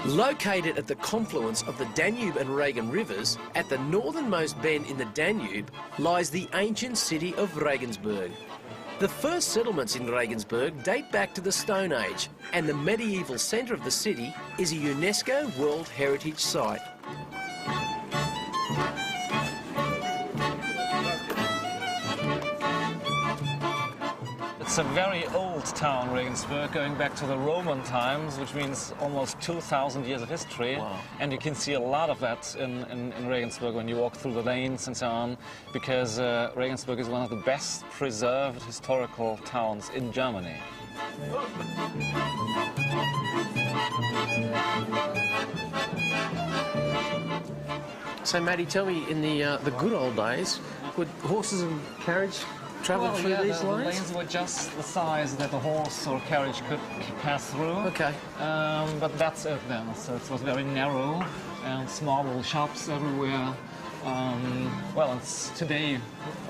Located at the confluence of the Danube and Regen rivers, at the northernmost bend in the Danube, lies the ancient city of Regensburg. The first settlements in Regensburg date back to the Stone Age, and the medieval centre of the city is a UNESCO World Heritage Site. It's a very old town, Regensburg, going back to the Roman times, which means almost 2,000 years of history. Wow. And you can see a lot of that in Regensburg when you walk through the lanes and so on, because Regensburg is one of the best preserved historical towns in Germany. So, Matty, tell me, in the good old days, would horses and carriage travel through these lanes? The lanes were just the size that a horse or carriage could pass through. Okay. But that's it then. So it was very narrow and small little shops everywhere. Well, today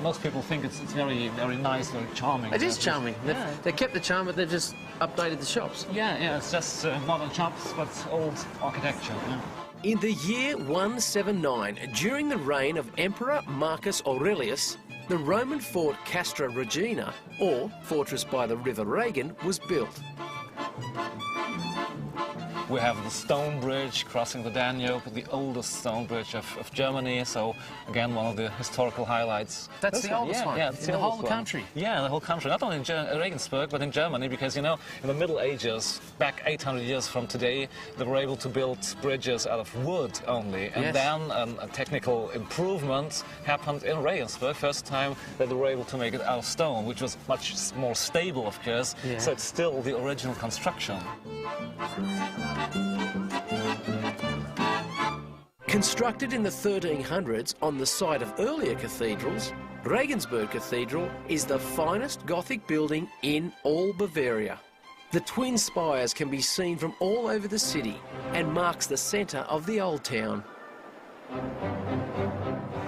most people think it's very, very nice, very charming. It is charming. Yeah. They kept the charm, but they've just updated the shops. Yeah, it's just modern shops, but old architecture. Yeah. In the year 179, during the reign of Emperor Marcus Aurelius, the Roman fort Castra Regina, or Fortress by the River Regen, was built. We have the stone bridge crossing the Danube, the oldest stone bridge of Germany. So, again, one of the historical highlights. That's the oldest one? Yeah, it's in the whole country? Yeah, the whole country. Not only in Regensburg, but in Germany, because, you know, in the Middle Ages, back 800 years from today, they were able to build bridges out of wood only. And then a technical improvement happened in Regensburg. First time that they were able to make it out of stone, which was much more stable, of course. Yeah. So it's still the original construction. Constructed in the 1300s on the site of earlier cathedrals, Regensburg Cathedral is the finest Gothic building in all Bavaria. The twin spires can be seen from all over the city and marks the centre of the old town.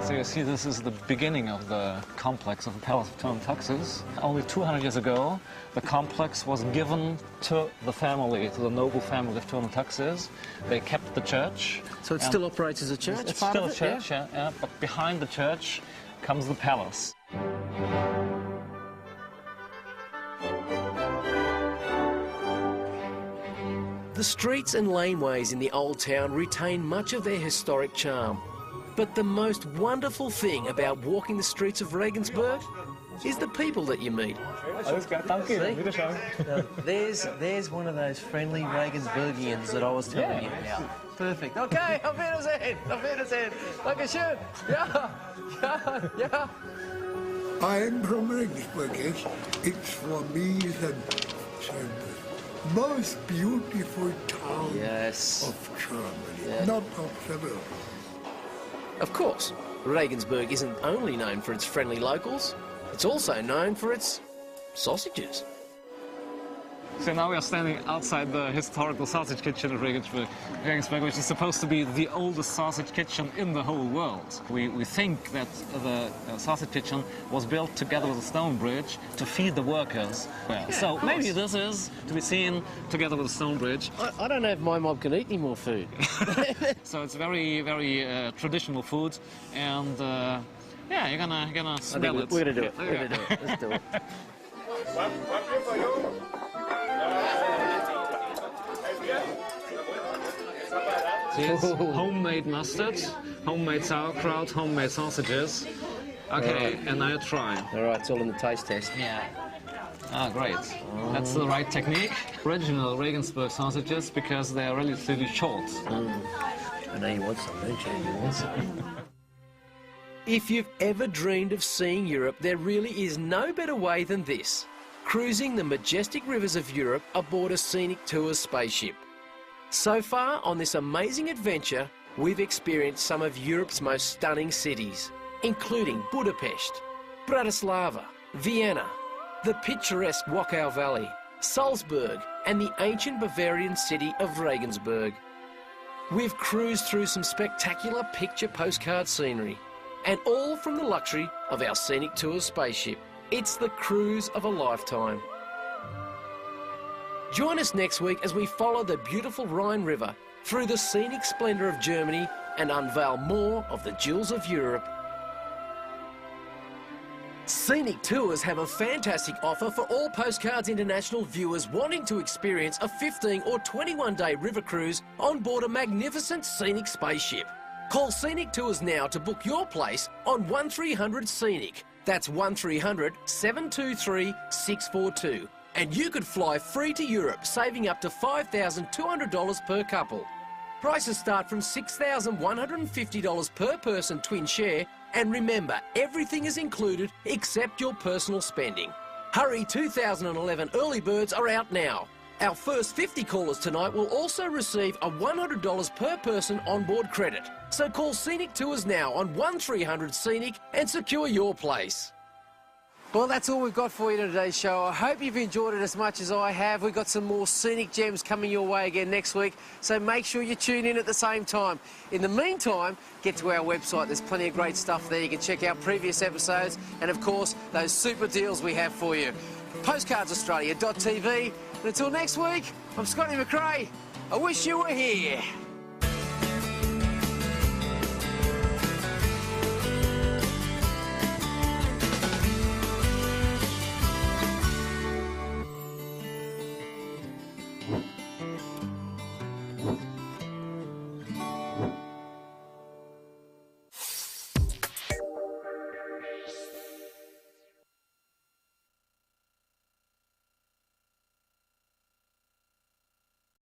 So you see, this is the beginning of the complex of the Palace of Turner Taxis. Only 200 years ago, the complex was given to the family, to the noble family of Turner Taxis. They kept the church. So it still operates as a church? It's still a church, yeah. But behind the church comes the palace. The streets and laneways in the old town retain much of their historic charm. But the most wonderful thing about walking the streets of Regensburg is the people that you meet. There's one of those friendly Regensburgians that I was telling you about. Perfect. Okay, auf Wiedersehen. Auf Wiedersehen. Dankeschön. Ja, ja, ja. I'm from Regensburg, yes. It's for me the most beautiful town of Germany, not of the world. Of course, Regensburg isn't only known for its friendly locals, it's also known for its sausages. So now we are standing outside the historical sausage kitchen of Regensburg, which is supposed to be the oldest sausage kitchen in the whole world. We think that the sausage kitchen was built together with a stone bridge to feed the workers. Yeah, so maybe this is to be seen together with a stone bridge. I don't know if my mob can eat any more food. So it's very, very traditional food, and yeah, you're gonna smell it. We're gonna do it. We're gonna do it. Let's do it. Here's homemade mustard, homemade sauerkraut, homemade sausages. Okay, and now you try. All right, it's all in the taste test. Yeah. Ah, great. That's the right technique. Original Regensburg sausages because they are relatively short. I know you want some, don't you? You want some. If you've ever dreamed of seeing Europe, there really is no better way than this. Cruising the majestic rivers of Europe aboard a Scenic Tours spaceship. So far on this amazing adventure, we've experienced some of Europe's most stunning cities, including Budapest, Bratislava, Vienna, the picturesque Wachau Valley, Salzburg, and the ancient Bavarian city of Regensburg. We've cruised through some spectacular picture postcard scenery, and all from the luxury of our Scenic Tours spaceship. It's the cruise of a lifetime. Join us next week as we follow the beautiful Rhine River through the scenic splendour of Germany and unveil more of the jewels of Europe. Scenic Tours have a fantastic offer for all Postcards International viewers wanting to experience a 15 or 21-day river cruise on board a magnificent scenic spaceship. Call Scenic Tours now to book your place on 1300 Scenic. That's 1300 723 642. And you could fly free to Europe, saving up to $5,200 per couple. Prices start from $6,150 per person twin share, and remember, everything is included except your personal spending. Hurry, 2011 early birds are out now. Our first 50 callers tonight will also receive a $100 per person onboard credit. So call Scenic Tours now on 1300 Scenic and secure your place. Well, that's all we've got for you in today's show. I hope you've enjoyed it as much as I have. We've got some more scenic gems coming your way again next week, so make sure you tune in at the same time. In the meantime, get to our website. There's plenty of great stuff there. You can check out previous episodes and, of course, those super deals we have for you. PostcardsAustralia.tv. And until next week, I'm Scotty McRae. I wish you were here.